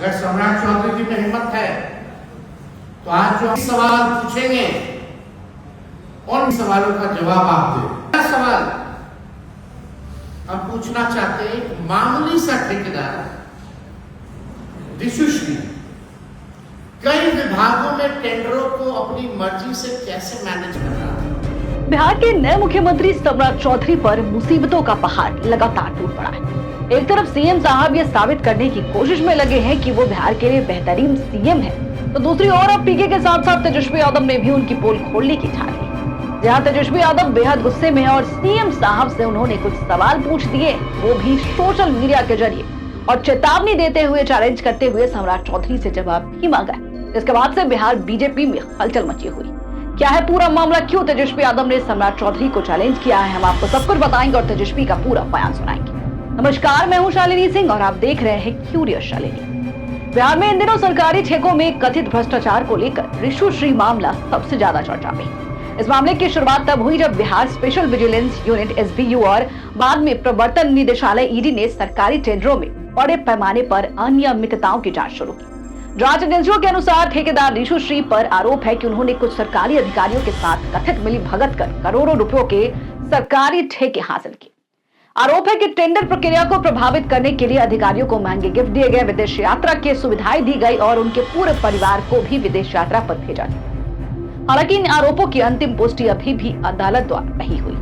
अगर सम्राट चौधरी जी में हिम्मत है तो आज जो सवाल पूछेंगे उन सवालों का जवाब आप दें। पहला सवाल हम पूछना चाहते हैं, मामूली सा ठेकेदार ऋषुश्री कई विभागों में टेंडरों को अपनी मर्जी से कैसे मैनेज कर रहा है। बिहार के नए मुख्यमंत्री सम्राट चौधरी पर मुसीबतों का पहाड़ लगातार टूट पड़ा है। एक तरफ सीएम साहब ये साबित करने की कोशिश में लगे हैं कि वो बिहार के लिए बेहतरीन सीएम है, तो दूसरी ओर अब पीके के साथ साथ तेजस्वी यादव ने भी उनकी पोल खोलने की ठानी। जहां तेजस्वी यादव बेहद गुस्से में है और सीएम साहब से उन्होंने कुछ सवाल पूछ दिए, वो भी सोशल मीडिया के जरिए, और चेतावनी देते हुए चैलेंज करते हुए सम्राट चौधरी से जवाब भी मांगा। इसके बाद से बिहार बीजेपी में हलचल मची हुई। क्या है पूरा मामला, क्यों तेजस्वी यादव ने सम्राट चौधरी को चैलेंज किया है, हम आपको सब कुछ बताएंगे और तेजस्वी का पूरा बयान सुनाएंगे। नमस्कार, मैं हूं शालिनी सिंह और आप देख रहे हैं क्यूरियस शालिनी। बिहार में इन दिनों सरकारी ठेकों में कथित भ्रष्टाचार को लेकर ऋषुश्री मामला सबसे ज्यादा चर्चा में। इस मामले की शुरुआत तब हुई जब Bihar special vigilance unit SBU और बाद में प्रवर्तन निदेशालय ईडी ने सरकारी टेंडरों में बड़े पैमाने पर अनियमितताओं की जांच शुरू की। जांच एजेंसियों के अनुसार ठेकेदार ऋषुश्री पर आरोप है कि उन्होंने कुछ सरकारी अधिकारियों के साथ कथित मिलीभगत कर करोड़ों रुपयों के सरकारी ठेके हासिल किए। आरोप है कि टेंडर प्रक्रिया को प्रभावित करने के लिए अधिकारियों को महंगे गिफ्ट दिए गए, विदेश यात्रा की सुविधाएं दी गई और उनके पूरे परिवार को भी विदेश यात्रा पर भेजा गया। हालांकि इन आरोपों की अंतिम पुष्टि अभी भी अदालत द्वारा नहीं हुई।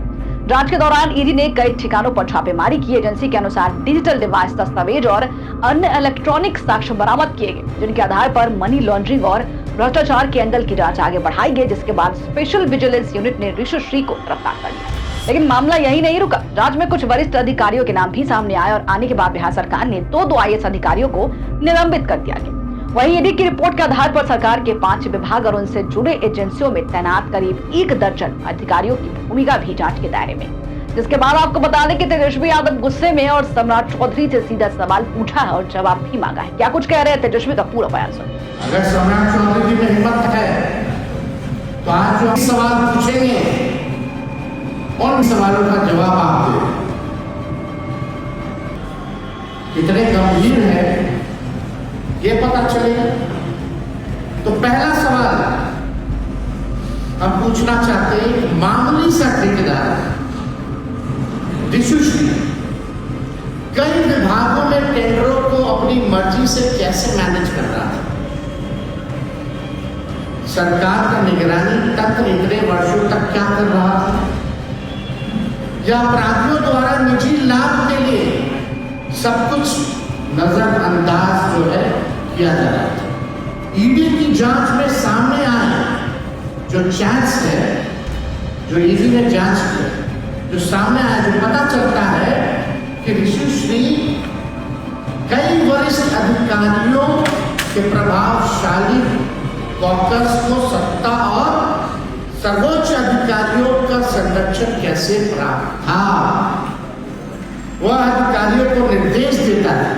जांच के दौरान ईडी ने कई ठिकानों पर छापेमारी की। एजेंसी के अनुसार डिजिटल डिवाइस, दस्तावेज और अन्य इलेक्ट्रॉनिक साक्ष्य बरामद किए गए, जिनके आधार पर मनी लॉन्ड्रिंग और भ्रष्टाचार के एंगल की जांच आगे बढ़ाई गई, जिसके बाद स्पेशल विजिलेंस यूनिट ने ऋषुश्री को गिरफ्तार कर लिया। लेकिन मामला यही नहीं रुका। जांच में कुछ वरिष्ठ अधिकारियों के नाम भी सामने आए और आने के बाद बिहार सरकार ने दो आईएएस अधिकारियों को निलंबित कर दिया गया। वहीं ईडी की रिपोर्ट के आधार पर सरकार के 5 विभाग और उनसे जुड़े एजेंसियों में तैनात करीब 1 दर्जन अधिकारियों की भूमिका भी जांच के दायरे में। जिसके बाद आपको बता दें कि तेजस्वी यादव गुस्से में और सम्राट चौधरी से सीधा सवाल पूछा है और जवाब भी मांगा है। क्या कुछ कह रहे हैं, तेजस्वी का पूरा बयान सुनो। अगर सम्राट चौधरी जी में हिम्मत है तो आज जो सवाल पूछेंगे उन सवालों का जवाब आप दें। कितने गंभीर है ये पता चलेगा। तो पहला सवाल हम पूछना चाहते हैं, मामूली सा ठेकेदार ऋषुश्री कई विभागों में टेंडरों को अपनी मर्जी से कैसे मैनेज कर रहा है। सरकार का निगरानी तंत्र इतने वर्षों तक क्या कर रहा था, या अपराधियों द्वारा निजी लाभ के लिए सब कुछ नजरअंदाज जो है किया जा रहा था। ईडी की जांच में सामने आए जो चैट्स है, जो ईडी ने जांच की, जो सामने आया, जो पता चलता है कि ऋषुश्री कई वरिष्ठ अधिकारियों के प्रभावशाली कॉकस को सत्ता और सर्वोच्च अधिकारियों का संरक्षण कैसे प्राप्त था। वह अधिकारियों को निर्देश देता है।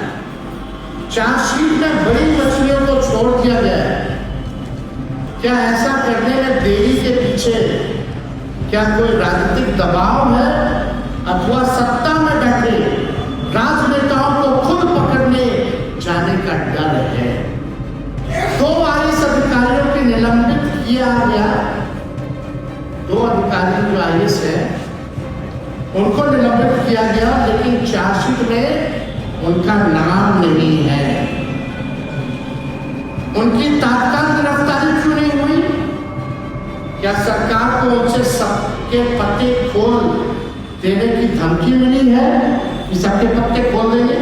चार्जशीट में बड़ी मछलियों को छोड़ दिया गया है। क्या ऐसा करने में देरी के पीछे क्या कोई राजनीतिक दबाव है, अथवा सत्ता में बैठे राजनेताओं को खुद पकड़ने जाने का डर है। 2 आईएएस अधिकारियों के निलंबित किया गया। 2 अधिकारी जो आईएएस है उनको निलंबित किया गया, लेकिन चार्जशीट में उनका नाम नहीं है। उनकी तत्काल गिरफ्तारी क्यों नहीं हुई? क्या सरकार को उनसे सबके पत्ते खोल देने की धमकी मिली है कि सबके पत्ते खोल देंगे?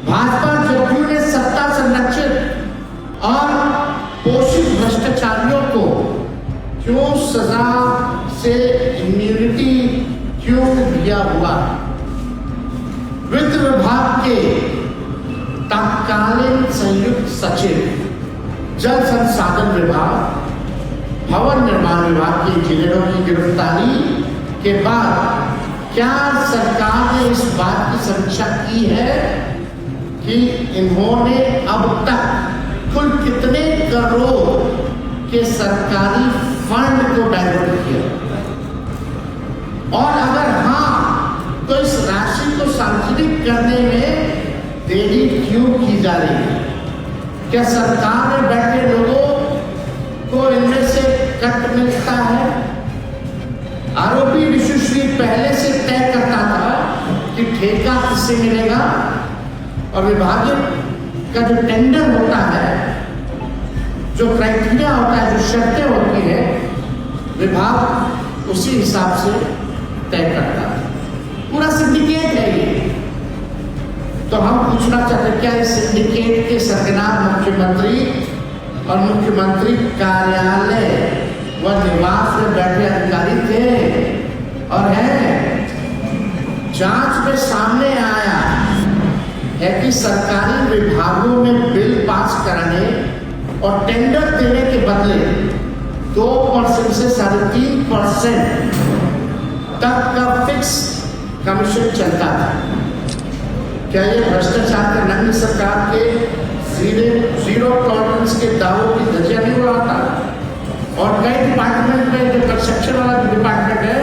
भाजपा जदयू ने सत्ता संरक्षित और पोषित भ्रष्टाचारियों को क्यों सजा से इम्यूनिटी क्यों दिया हुआ? वित्त विभाग के तत्कालीन संयुक्त सचिव, जल संसाधन विभाग, भवन निर्माण विभाग के इंजीनियरों की गिरफ्तारी के बाद क्या सरकार ने इस बात की समीक्षा की है कि इन्होंने अब तक कुल कितने करोड़ के सरकारी फंड को डाइवर्ट किया, और अगर हाँ तो इस राशि को सार्वजनिक करने में देरी क्यों की जा रही है? क्या सरकार में बैठे लोगों को इनमें से कट मिलता है? आरोपी विशुश्री पहले से तय करता था कि ठेका किससे मिलेगा और विभागीय का जो टेंडर होता है, जो क्राइटेरिया होता है, जो शर्तें होती है, विभाग उसी हिसाब से तय करता है। पूरा सिंडिकेट है ये। तो हम पूछना चाहते हैं, क्या इस सिंडिकेट के सरगना मुख्यमंत्री और मुख्यमंत्री कार्यालय व निवास में बैठे अधिकारी थे और हैं? जांच में सामने आया है कि सरकारी विभागों में बिल पास कराने और टेंडर देने के बदले 2% से 3.5% तक का फिक्स कमीशन चलता था। क्या ये भ्रष्टाचार के नंग सरकार के जीरो टॉलरेंस के दावों की धज्जियां नहीं उड़ाता? और कई डिपार्टमेंट में, जो कंस्ट्रक्शन वाला डिपार्टमेंट है,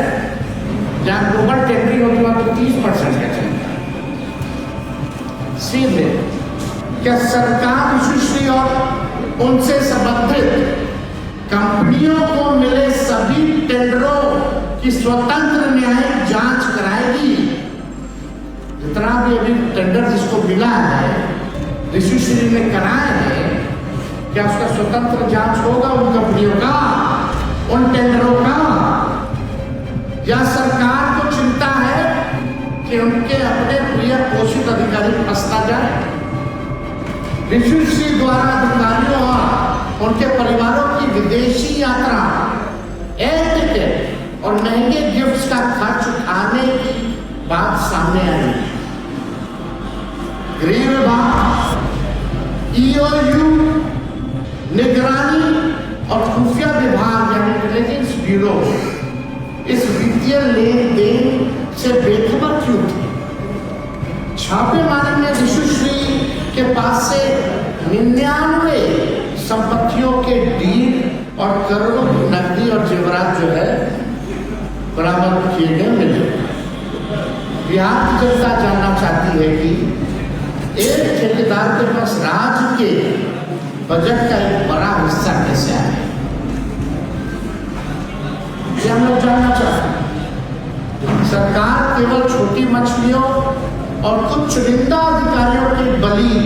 जहां ग्लोबल टेंडरिंग होगी वहां तो 30% का चलता है। सीधे क्या सरकार विशुश्री और उनसे संबंधित कंपनियों को मिले सभी टेंडरों की स्वतंत्र न्यायिक जांच कराएगी? जितना भी अभी टेंडर जिसको मिला है, विशुश्री ने कराए हैं, क्या उसका स्वतंत्र जांच होगा उन कंपनियों का, उन टेंडरों का? या सरकार को चिंता है कि उनके अपने प्रिय पोषित अधिकारी फंसता जाए? विशुश्री द्वारा अधिकारियों और उनके परिवारों की विदेशी यात्रा, एयर टिकट और महंगे गिफ्ट्स का खर्च उठाने की बात सामने आई। गृह विभाग, EOU, निगरानी और खुफिया विभाग यानी इंटेलिजेंस ब्यूरो इस वित्तीय लेन देन से बेखबर क्यों थे? छापेमारी में विशुश्री के पास से 99 संपत्तियों के डीड और करोड़ों की नकदी और जेवरात जो है बरामद किए गए मिले। बिहार की जनता जानना चाहती है कि एक ठेकेदार के पास राज्य के बजट का एक बड़ा हिस्सा कैसे आया? ये हम लोग जानना चाहते हैं। सरकार केवल छोटी मछलियों और कुछ चुनिंदा अधिकारियों के बलि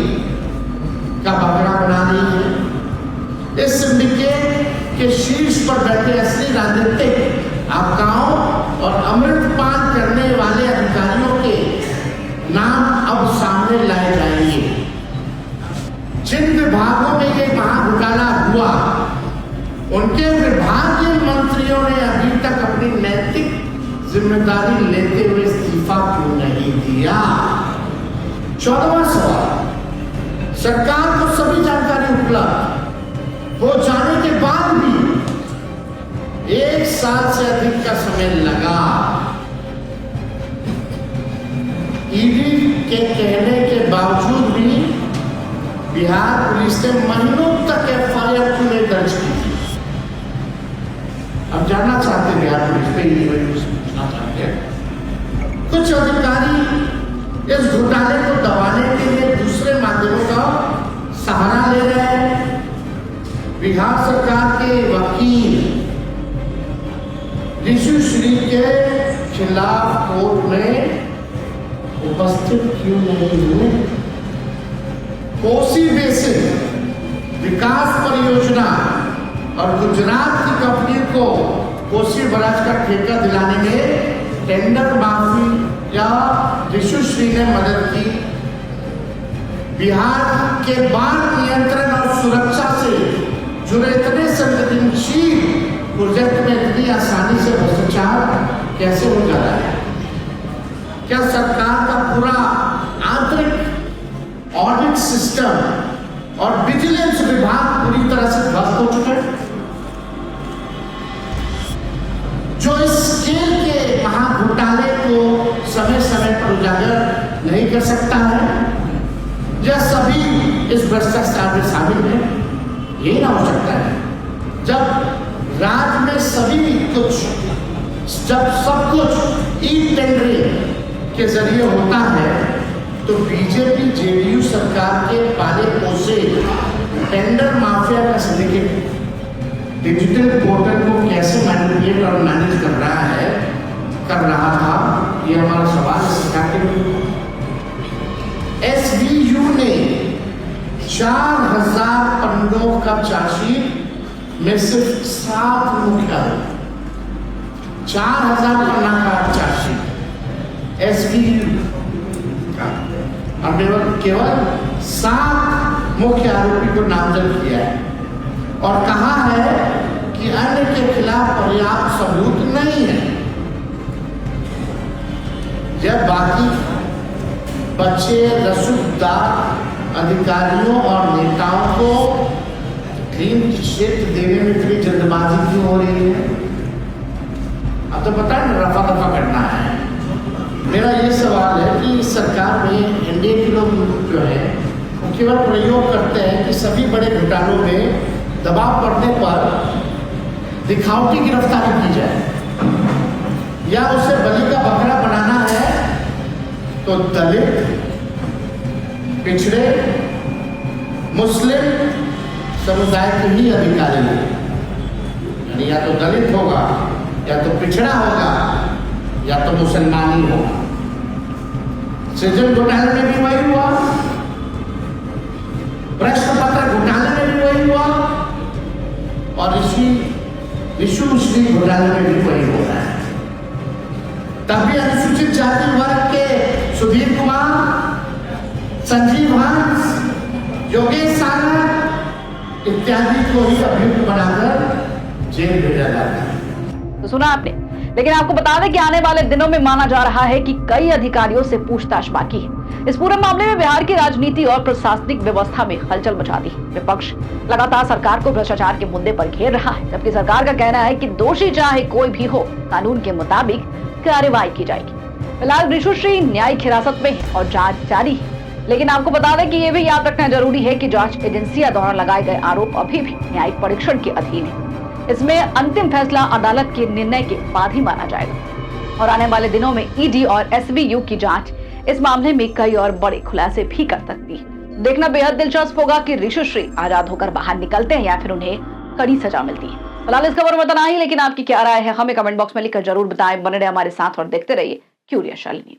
का बकरा बना रही है। इस सिंडिकेट के शीर्ष पर बैठे असली राजनीतिक आपकाओं और अमृतपान करने वाले अधिकारियों के नाम अब सामने लाए जाएंगे। जिन विभागों में ये महाघोटाला हुआ, उनके विभागीय मंत्रियों ने अभी तक अपनी नैतिक जिम्मेदारी लेते हुए इस्तीफा क्यों नहीं दिया? 14वां सवाल, सरकार को सभी जानकारी उपलब्ध हो जाने के बाद भी 1 साल से अधिक का समय लगा। ईडी के कहने के बावजूद भी बिहार पुलिस ने महीनों तक FIR क्यों नहीं दर्ज की थी? अब जानना चाहते हैं बिहार पुलिस पे, पूछना चाहते हैं। कुछ अधिकारी इस घोटाले को दबाने के लिए दूसरे माध्यमों का सहारा ले रहे हैं। बिहार सरकार के वकील विशुश्री के खिलाफ कोर्ट में उपस्थित क्यों नहीं हुए? कोसी बेसिन विकास परियोजना और गुजरात की कंपनी को कोसी बराज का ठेका दिलाने में टेंडर माफी या विशुश्री ने मदद की। बिहार के बाढ़ नियंत्रण और सुरक्षा से जुड़े इतने संवेदनशील प्रोजेक्ट में इतनी आसानी से भ्रष्टाचार कैसे हो जा रहा है? क्या सरकार का पूरा आंतरिक ऑडिट सिस्टम और विजिलेंस विभाग पूरी तरह से ध्वस्त हो चुके हैं? जो इस स्केल के महाघोटाले को समय समय पर उजागर नहीं कर सकता है, या सभी इस भ्रष्टाचार में शामिल है? ये ना हो सकता है। जब राज्य में सभी कुछ, जब सब कुछ ई टेंडरिंग के जरिए होता है, तो तो बीजेपी जेडीयू सरकार के पाले पोसे टेंडर माफिया का सिंडिकेट डिजिटल पोर्टल को कैसे मैनिपुलेट और मैनेज कर रहा था, ये हमारा सवाल है सरकार के। SBU ने 4000 पन्नों का चार्जशीट में सिर्फ 7 मुख्य आरोप, 4000 पन्ना का चार्जशीट SBU का, और केवल 7 मुख्य आरोपी को नामजद किया है और कहा है कि अन्य के खिलाफ पर्याप्त सबूत नहीं है। जब बाकी बच्चे रसूखदार अधिकारियों और नेताओं को क्लीन चिट देने में इतनी जल्दबाजी क्यों हो रही है? अब तो पता है रफा दफा करना है। मेरा ये सवाल है कि सरकार में एनडीए के लोग जो है वो केवल प्रयोग करते हैं कि सभी बड़े घोटालों में दबाव पड़ने पर दिखावटी गिरफ्तारी की जाए, या उसे बलि का बकरा बनाना है तो दलित, पिछड़े, मुस्लिम समुदाय के ही अधिकारी हैं। यानी या तो दलित होगा, या तो पिछड़ा होगा, या तो मुसलमानी होगा। सृजन घोटाले में भी वही हुआ, प्रश्न पत्र घोटाले में भी वही हुआ, और इशू मुस्लिम घोटाले में भी वही हो रहा है। तभी अनुसूचित जाति वर्ग के सुधीर कुमार, संजीव हंस, योगेश सागर इत्यादि को ही अभियुक्त बनाकर जेल भेजा जाता है। तो सुना आपने, लेकिन आपको बता दें कि आने वाले दिनों में माना जा रहा है कि कई अधिकारियों से पूछताछ बाकी है। इस पूरे मामले में बिहार की राजनीति और प्रशासनिक व्यवस्था में हलचल मचा दी। विपक्ष लगातार सरकार को भ्रष्टाचार के मुद्दे पर घेर रहा है, जबकि सरकार का कहना है कि दोषी चाहे कोई भी हो, कानून के मुताबिक कार्रवाई की जाएगी। फिलहाल ऋषुश्री न्यायिक हिरासत में है और जांच जारी है। लेकिन आपको बता दें कि ये भी याद रखना जरूरी है कि जांच एजेंसियां द्वारा लगाए गए आरोप अभी भी न्यायिक परीक्षण के अधीन है। इसमें अंतिम फैसला अदालत के निर्णय के बाद ही माना जाएगा और आने वाले दिनों में ईडी और एसबीयू की जांच इस मामले में कई और बड़े खुलासे भी कर सकती है। देखना बेहद दिलचस्प होगा कि ऋषुश्री आजाद होकर बाहर निकलते हैं या फिर उन्हें कड़ी सजा मिलती है। फिलहाल इस खबर में इतना ही, लेकिन आपकी क्या राय है हमें कमेंट बॉक्स में लिखकर जरूर बताएं। बने रहे हमारे साथ और देखते रहिए क्यूरियस शालिनी।